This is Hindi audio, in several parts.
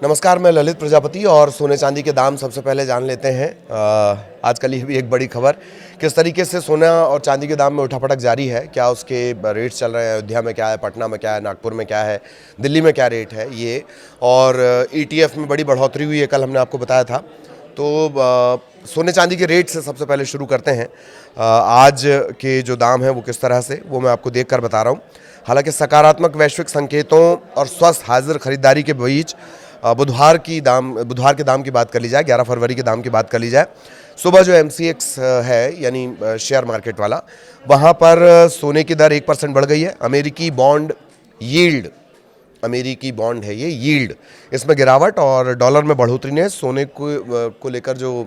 नमस्कार, मैं ललित प्रजापति और सोने चांदी के दाम सबसे पहले जान लेते हैं। आजकल ये भी एक बड़ी खबर, किस तरीके से सोना और चांदी के दाम में उठापटक जारी है। क्या उसके रेट चल रहे हैं, अयोध्या में क्या है, पटना में क्या है, नागपुर में क्या है, दिल्ली में क्या रेट है ये। और ETF में बड़ी बढ़ोतरी हुई है, कल हमने आपको बताया था। तो सोने चांदी के रेट से सबसे पहले शुरू करते हैं। आज के जो दाम हैं वो किस तरह से, वो मैं आपको देख कर बता रहा हूँ। हालांकि सकारात्मक वैश्विक संकेतों और स्वस्थ हाजिर खरीदारी के बीच बुधवार के दाम की बात कर ली जाए, 11 फरवरी के दाम की बात कर ली जाए, सुबह जो MCX है यानी शेयर मार्केट वाला, वहाँ पर सोने की दर 1% बढ़ गई है। अमेरिकी बॉन्ड है ये यील्ड, इसमें गिरावट और डॉलर में बढ़ोतरी ने सोने को लेकर जो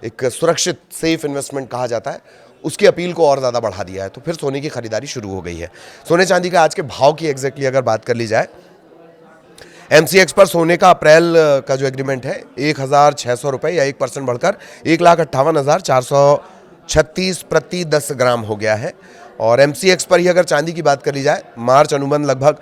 एक सुरक्षित सेफ इन्वेस्टमेंट कहा जाता है उसकी अपील को और ज़्यादा बढ़ा दिया है। तो फिर सोने की खरीदारी शुरू हो गई है। सोने चांदी का आज के भाव की एग्जैक्टली अगर बात कर ली जाए, MCX पर सोने का अप्रैल का जो एग्रीमेंट है 1,600 रुपये या 1% बढ़कर 1,58,436 प्रति 10 ग्राम हो गया है। और MCX पर ही अगर चांदी की बात कर ली जाए, मार्च अनुबंध लगभग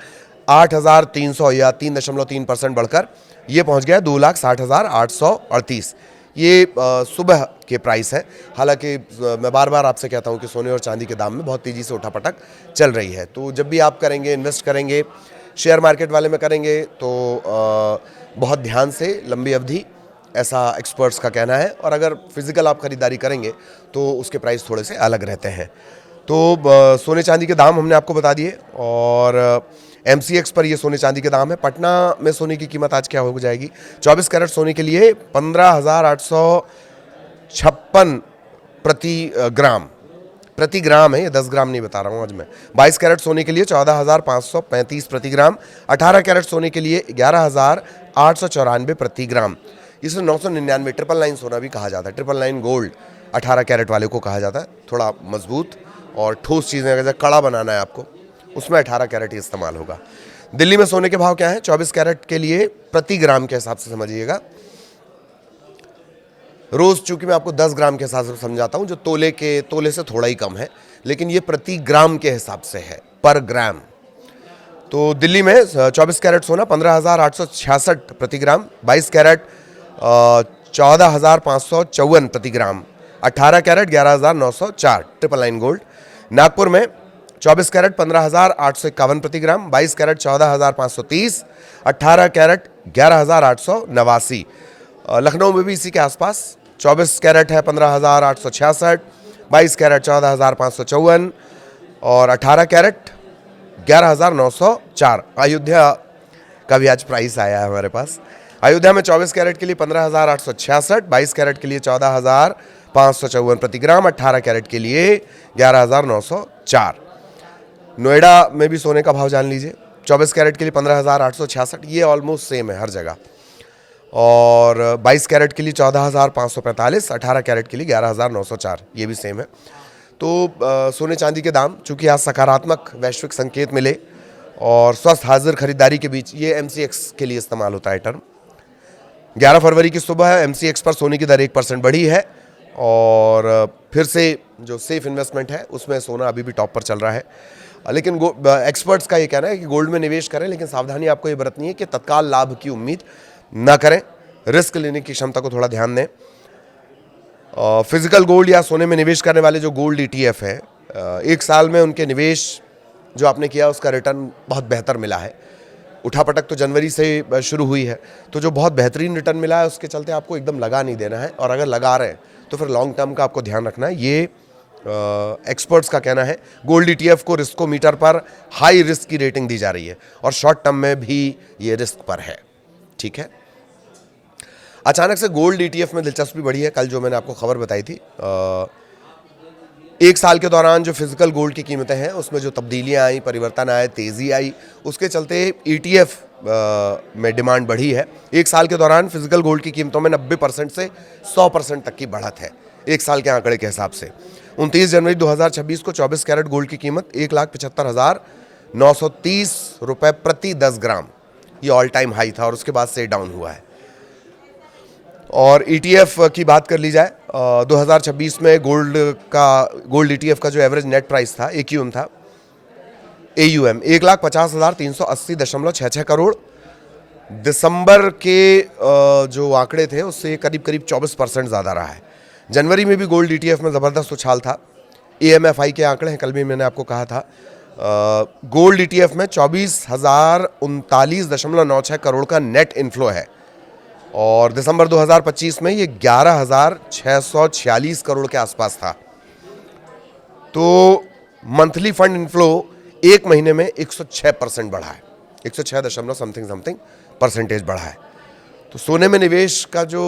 8,300 या 3.3% बढ़कर ये पहुंच गया 2,60,838। ये सुबह के प्राइस है। हालांकि मैं बार बार आपसे कहता हूं कि सोने और चांदी के दाम में बहुत तेज़ी से उठापटक चल रही है। तो जब भी आप करेंगे, इन्वेस्ट करेंगे, शेयर मार्केट वाले में करेंगे, तो बहुत ध्यान से, लंबी अवधि, ऐसा एक्सपर्ट्स का कहना है। और अगर फिजिकल आप खरीदारी करेंगे तो उसके प्राइस थोड़े से अलग रहते हैं। तो सोने चांदी के दाम हमने आपको बता दिए। और MCX पर ये सोने चांदी के दाम है। पटना में सोने की कीमत आज क्या हो जाएगी? 24 कैरेट सोने के लिए 15,856 प्रति ग्राम है, ये 10 ग्राम नहीं बता रहा हूँ आज मैं। 22 कैरेट सोने के लिए 14,535 प्रति ग्राम। 18 कैरेट सोने के लिए 11,894 प्रति ग्राम। इसे 999 999 सोना भी कहा जाता है। 999 गोल्ड 18 कैरेट वाले को कहा जाता है। थोड़ा मजबूत और ठोस चीज़ें अगर कड़ा बनाना है आपको, उसमें 18 कैरेट ही इस्तेमाल होगा। दिल्ली में सोने के भाव क्या है? 24 कैरेट के लिए प्रति ग्राम के हिसाब से समझिएगा। रोज़ चूंकि मैं आपको 10 ग्राम के हिसाब से समझाता हूँ, जो तोले से थोड़ा ही कम है, लेकिन ये प्रति ग्राम के हिसाब से है, पर ग्राम। तो दिल्ली में 24 कैरेट सोना 15,866 प्रति ग्राम, 22 कैरेट 14,554 प्रति ग्राम, 18 कैरेट 11,904 999 गोल्ड। नागपुर में 24 कैरेट 15,851 प्रति ग्राम, 22 कैरेट 14,530, 18 कैरेट 11,889। लखनऊ में भी इसी के आसपास 24 कैरेट है 15,866, 22 कैरेट 14,554 और 18 कैरेट 11,904। अयोध्या का भी आज प्राइस आया है हमारे पास। अयोध्या में 24 कैरेट के लिए 15,866, 22 कैरेट के लिए 14,554 प्रति ग्राम, 18 कैरेट के लिए 11,904। नोएडा में भी सोने का भाव जान लीजिए। 24 कैरेट के लिए 15,866, ये ऑलमोस्ट सेम है हर जगह। और 22 कैरेट के लिए 14,545, 18 कैरेट के लिए 11,904, ये भी सेम है। तो सोने चांदी के दाम, चूँकि आज सकारात्मक वैश्विक संकेत मिले और स्वस्थ हाजिर खरीदारी के बीच, ये MCX के लिए इस्तेमाल होता है टर्म। 11 फरवरी की सुबह MCX पर सोने की दर 1% बढ़ी है। और फिर से जो सेफ इन्वेस्टमेंट है उसमें सोना अभी भी टॉप पर चल रहा है। लेकिन एक्सपर्ट्स का ये कहना है कि गोल्ड में निवेश करें, लेकिन सावधानी आपको ये बरतनी है कि तत्काल लाभ की उम्मीद ना करें। रिस्क लेने की क्षमता को थोड़ा ध्यान दें। फिजिकल गोल्ड या सोने में निवेश करने वाले जो गोल्ड ETF है, 1 साल में उनके निवेश जो आपने किया उसका रिटर्न बहुत बेहतर मिला है। उठापटक तो जनवरी से शुरू हुई है, तो जो बहुत बेहतरीन रिटर्न मिला है उसके चलते आपको एकदम लगा नहीं देना है। और अगर लगा रहे हैं तो फिर लॉन्ग टर्म का आपको ध्यान रखना है। ये एक्सपर्ट्स का कहना है। गोल्ड ETF को रिस्कोमीटर पर हाई रिस्क की रेटिंग दी जा रही है और शॉर्ट टर्म में भी ये रिस्क पर है। ठीक है। अचानक से गोल्ड ETF में दिलचस्पी बढ़ी है। कल जो मैंने आपको खबर बताई थी, 1 साल के दौरान जो फिजिकल गोल्ड की कीमतें हैं उसमें जो तब्दीलियां आई, परिवर्तन आए, तेज़ी आई, उसके चलते ETF में डिमांड बढ़ी है। 1 साल के दौरान फिजिकल गोल्ड की कीमतों में 90% से 100% तक की बढ़त है, 1 साल के आंकड़े के हिसाब से। 29 जनवरी 2026 को 24 कैरेट गोल्ड की कीमत 1,75,930 रुपये प्रति 10 ग्राम, ये ऑल टाइम हाई था और उसके बाद से डाउन हुआ है। और ETF की बात कर ली जाए, 2026 में गोल्ड ETF का जो एवरेज नेट प्राइस था, AUM था, AUM 1,50,380.66 करोड़ दिसंबर के जो आंकड़े थे उससे करीब करीब 24% ज़्यादा रहा है। जनवरी में भी गोल्ड ETF में ज़बरदस्त उछाल था। AMFI के आंकड़े हैं, कल भी मैंने आपको कहा था। गोल्ड ETF में 24,039.96 करोड़ का नेट इनफ्लो है और दिसंबर 2025 में ये 11,646 करोड़ के आसपास था। तो मंथली फंड इनफ्लो एक महीने में 106% बढ़ा है, 106 दशमलव समथिंग परसेंटेज बढ़ा है। तो सोने में निवेश का जो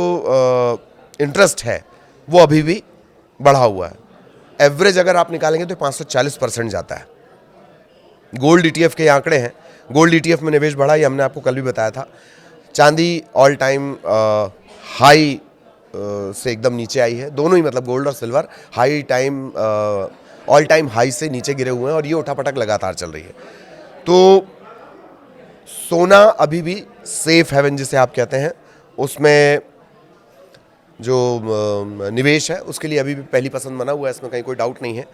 इंटरेस्ट है वो अभी भी बढ़ा हुआ है। एवरेज अगर आप निकालेंगे तो 540% जाता है। गोल्ड ETF के आंकड़े हैं। गोल्ड ETF में निवेश बढ़ा, ये हमने आपको कल भी बताया था। चांदी ऑल टाइम हाई से एकदम नीचे आई है। दोनों ही, मतलब गोल्ड और सिल्वर ऑल टाइम हाई से नीचे गिरे हुए हैं और ये उठापटक लगातार चल रही है। तो सोना अभी भी सेफ हेवन जिसे आप कहते हैं, उसमें जो निवेश है उसके लिए अभी भी पहली पसंद बना हुआ है, इसमें कहीं कोई डाउट नहीं है।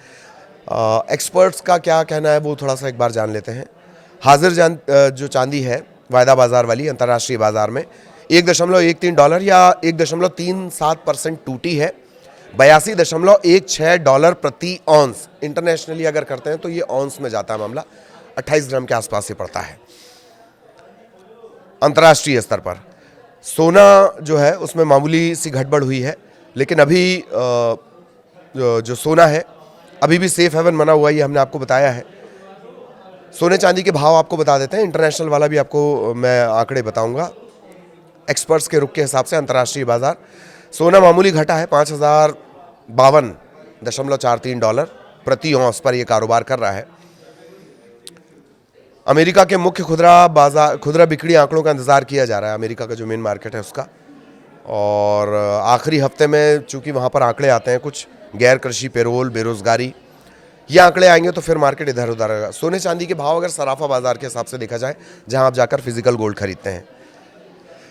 एक्सपर्ट्स का क्या कहना है वो थोड़ा सा एक बार जान लेते हैं। हाजिर जो चांदी है वायदा बाजार वाली अंतर्राष्ट्रीय बाजार में $1.13 या 1.37% टूटी है। $82.16 प्रति ऑन्स इंटरनेशनली अगर करते हैं तो ये ऑन्स में जाता है मामला, 28 ग्राम के आसपास से पड़ता है अंतर्राष्ट्रीय स्तर पर। सोना जो है उसमें मामूली सी घटबढ़ हुई है, लेकिन अभी जो सोना है अभी भी सेफ हेवन बना हुआ है, ये हमने आपको बताया है। सोने चांदी के भाव आपको बता देते हैं, इंटरनेशनल वाला भी आपको मैं आंकड़े बताऊंगा एक्सपर्ट्स के रुख के हिसाब से। अंतर्राष्ट्रीय बाजार सोना मामूली घटा है, $5,052.43 प्रति औंस पर यह कारोबार कर रहा है। अमेरिका के मुख्य खुदरा बिक्री आंकड़ों का इंतजार किया जा रहा है, अमेरिका का जो मेन मार्केट है उसका। और आखिरी हफ्ते में चूंकि वहाँ पर आंकड़े आते हैं कुछ गैर कृषि पेरोल, बेरोजगारी, ये आंकड़े आएंगे तो फिर मार्केट इधर उधर रहेगा। सोने चांदी के भाव अगर सराफा बाजार के हिसाब से देखा जाए, जहाँ आप जाकर फिजिकल गोल्ड खरीदते हैं,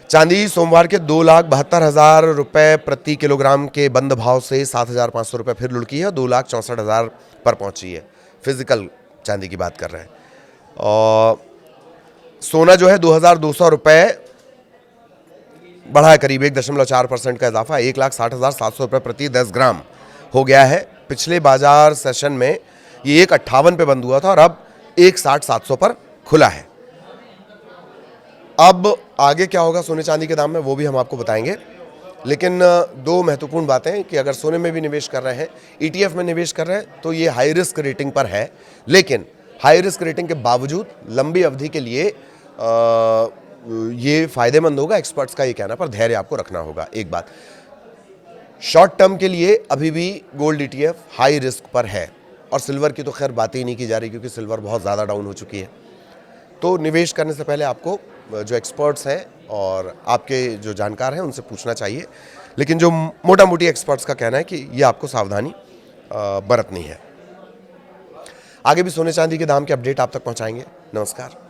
चांदी सोमवार के 2,72,000 रुपये प्रति किलोग्राम के बंद भाव से 7,500 रुपये फिर लुढ़की है, 2,64,000 पर पहुंची है। फिजिकल चांदी की बात कर रहे हैं। और सोना जो है 2,200 रुपये बढ़ा है, करीब 1.4% का इजाफा, 1,60,700 रुपये प्रति 10 ग्राम हो गया है। पिछले बाजार सेशन में ये 1,58 पे बंद हुआ था और अब 1,60,700 पर खुला है। अब आगे क्या होगा सोने चांदी के दाम में वो भी हम आपको बताएंगे, लेकिन दो महत्वपूर्ण बातें कि अगर सोने में भी निवेश कर रहे हैं, ETF में निवेश कर रहे हैं, तो ये हाई रिस्क रेटिंग पर है। लेकिन हाई रिस्क रेटिंग के बावजूद लंबी अवधि के लिए ये फायदेमंद होगा, एक्सपर्ट्स का ये कहना, पर धैर्य आपको रखना होगा। एक बात, शॉर्ट टर्म के लिए अभी भी गोल्ड ETF हाई रिस्क पर है और सिल्वर की तो खैर बात ही नहीं की जा रही क्योंकि सिल्वर बहुत ज़्यादा डाउन हो चुकी है। तो निवेश करने से पहले आपको जो एक्सपर्ट्स हैं और आपके जो जानकार हैं उनसे पूछना चाहिए, लेकिन जो मोटा मोटी एक्सपर्ट्स का कहना है कि ये आपको सावधानी बरतनी है। आगे भी सोने चांदी के दाम के अपडेट आप तक पहुंचाएंगे। नमस्कार।